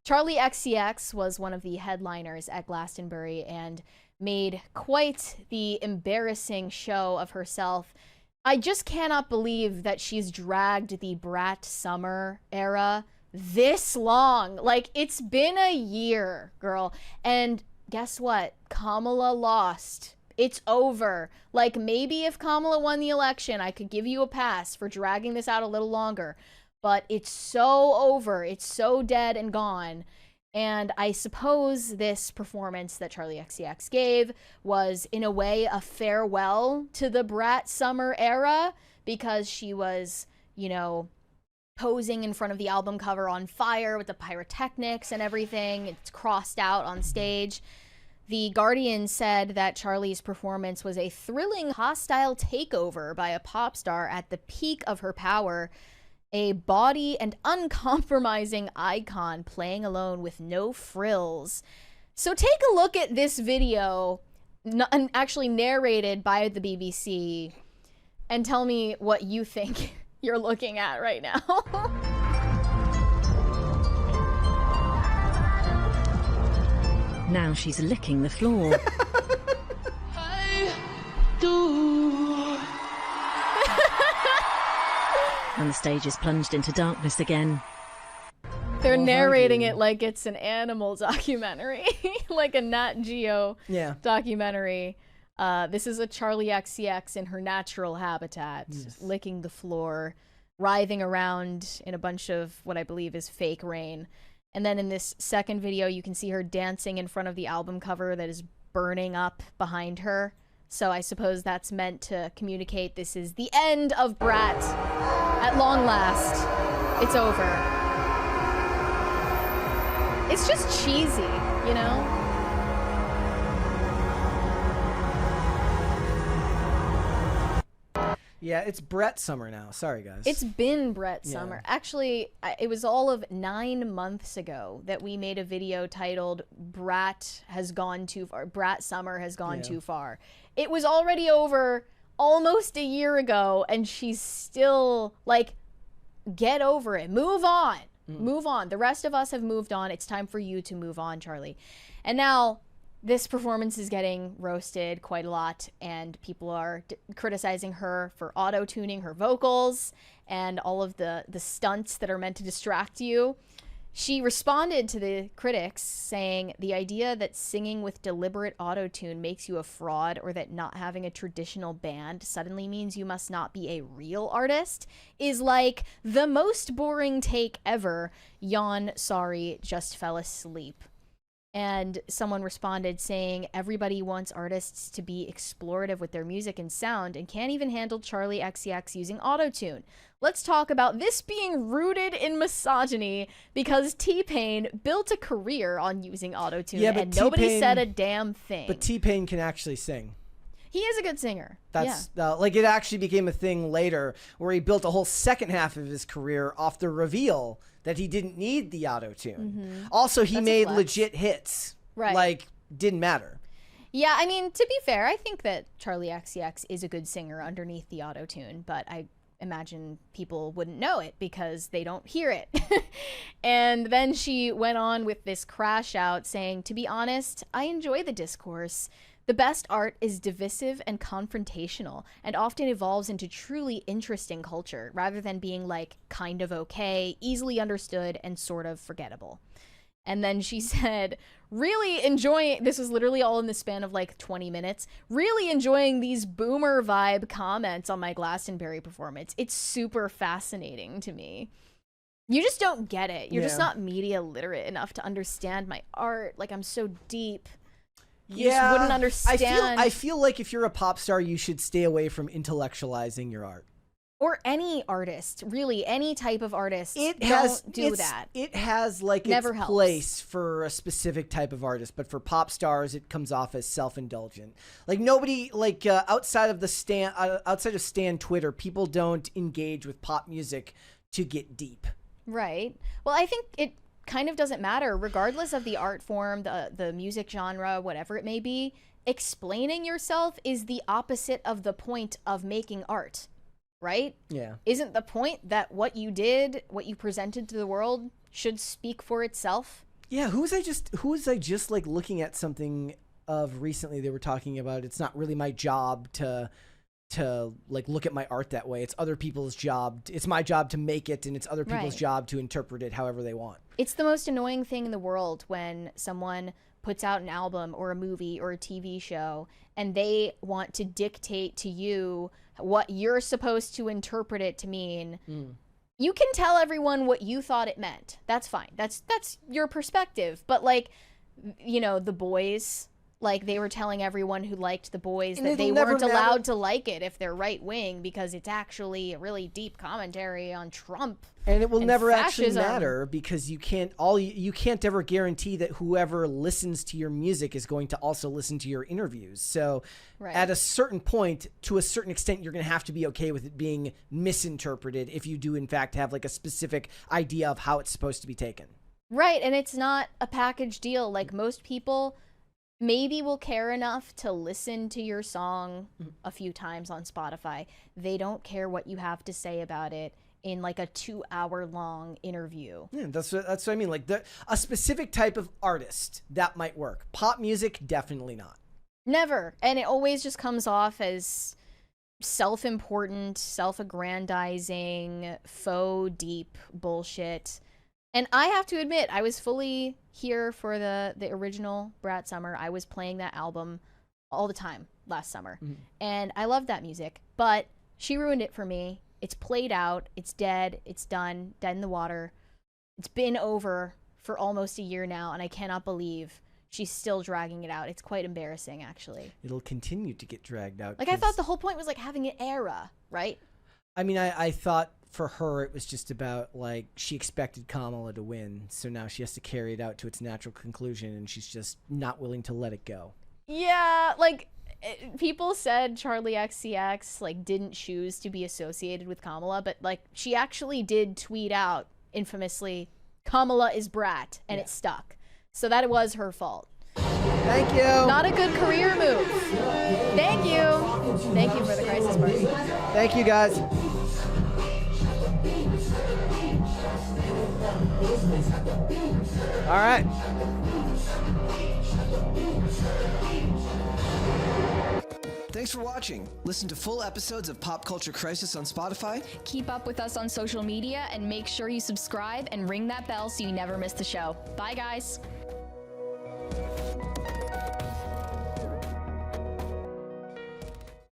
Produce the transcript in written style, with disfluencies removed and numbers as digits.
Charli XCX was one of the headliners at Glastonbury and made quite the embarrassing show of herself. I just cannot believe that she's dragged the Brat summer era this long. Like, it's been a year, girl. And guess what? Kamala lost. It's over. Like, maybe if Kamala won the election, I could give you a pass for dragging this out a little longer. But it's so over. It's so dead and gone. And I suppose this performance that Charli XCX gave was, in a way, a farewell to the Brat summer era, because she was, you know, posing in front of the album cover on fire with the pyrotechnics and everything. It's crossed out on stage. The Guardian said that Charli's performance was a thrilling, hostile takeover by a pop star at the peak of her power. A bawdy and uncompromising icon playing alone with no frills. So take a look at this video, actually narrated by the BBC, and tell me what you think you're looking at right now. Now she's licking the floor. I do. And the stage is plunged into darkness again. They're narrating it like it's an animal documentary, like a Nat Geo documentary. This is a Charli XCX in her natural habitat, licking the floor, writhing around in a bunch of what I believe is fake rain. And then in this second video, you can see her dancing in front of the album cover that is burning up behind her. So I suppose that's meant to communicate this is the end of Brat. At long last, it's over. It's just cheesy, you know? Yeah, it's Brat summer now. Sorry, guys. It's been Brat summer. Actually, it was all of 9 months ago that we made a video titled Brat has gone too far. Brat summer has gone too far. It was already over almost a year ago, and she's still like, get over it. Move on. Move on. The rest of us have moved on. It's time for you to move on, Charli. And now this performance is getting roasted quite a lot, and people are criticizing her for auto-tuning her vocals and all of the stunts that are meant to distract you. She responded to the critics saying the idea that singing with deliberate auto-tune makes you a fraud, or that not having a traditional band suddenly means you must not be a real artist, is like the most boring take ever. Yawn, sorry, just fell asleep. And someone responded saying everybody wants artists to be explorative with their music and sound and can't even handle Charli XCX using autotune. Let's talk about this being rooted in misogyny, because T-Pain built a career on using autotune and nobody said a damn thing. But T-Pain can actually sing. He is a good singer. That's like, it actually became a thing later where he built a whole second half of his career off the reveal that he didn't need the auto-tune. Also, he made legit hits. Right. Like, didn't matter. Yeah, I mean, to be fair, I think that Charli XCX is a good singer underneath the auto-tune, but I imagine people wouldn't know it because they don't hear it. And then she went on with this crash out saying, to be honest, I enjoy the discourse. The best art is divisive and confrontational, and often evolves into truly interesting culture, rather than being like kind of okay, easily understood, and sort of forgettable. And then she said, really enjoying, this was literally all in the span of like 20 minutes, really enjoying these boomer vibe comments on my Glastonbury performance. It's super fascinating to me. You just don't get it. You're just not media literate enough to understand my art. Like, I'm so deep. You just wouldn't understand. I feel like if you're a pop star, you should stay away from intellectualizing your art. Or any artist, really, any type of artist. Don't do that. It has like its place for a specific type of artist, but for pop stars, it comes off as self-indulgent. Like, nobody, like outside of Stan Twitter, people don't engage with pop music to get deep. Right. Well, I think it kind of doesn't matter, regardless of the art form, the music genre, whatever it may be. Explaining yourself is the opposite of the point of making art, right? Yeah. Isn't the point that what you did, what you presented to the world, should speak for itself? Yeah, who was I just like looking at something of recently? They were talking about it's not really my job to like look at my art that way. It's other people's job. It's my job to make it, and it's other people's job to interpret it however they want. It's the most annoying thing in the world when someone puts out an album or a movie or a TV show and they want to dictate to you what you're supposed to interpret it to mean. You can tell everyone what you thought it meant. That's fine. That's your perspective. But like, you know, The Boys, like they were telling everyone who liked The Boys that they weren't allowed to like it if they're right wing because it's actually a really deep commentary on Trump. And it will never fascism. actually matter because you can't ever guarantee that whoever listens to your music is going to also listen to your interviews. So at a certain point, to a certain extent, you're going to have to be okay with it being misinterpreted if you do in fact have like a specific idea of how it's supposed to be taken. Right, and it's not a package deal. Like most people maybe will care enough to listen to your song a few times on Spotify. They don't care what you have to say about it in like a 2-hour-long interview. Yeah, that's what I mean. Like a specific type of artist that might work. Pop music, definitely not. Never. And it always just comes off as self-important, self-aggrandizing, faux deep bullshit. And I have to admit, I was fully here for the original Brat Summer. I was playing that album all the time last summer. And I loved that music. But she ruined it for me. It's played out. It's dead. It's done. Dead in the water. It's been over for almost a year now, and I cannot believe she's still dragging it out. It's quite embarrassing, actually. It'll continue to get dragged out. Like, I thought the whole point was, like, having an era, right? I mean, I thought for her it was just about, like, she expected Kamala to win, so now she has to carry it out to its natural conclusion, and she's just not willing to let it go. Yeah, like, people said Charli XCX, like, didn't choose to be associated with Kamala, but, like, she actually did tweet out, infamously, Kamala is Brat, and it stuck. So that was her fault. Thank you. Not a good career move. Thank you. Thank you for the crisis party. Thank you, guys. All right. Thanks for watching. Listen to full episodes of Pop Culture Crisis on Spotify. Keep up with us on social media and make sure you subscribe and ring that bell so you never miss the show. Bye, guys.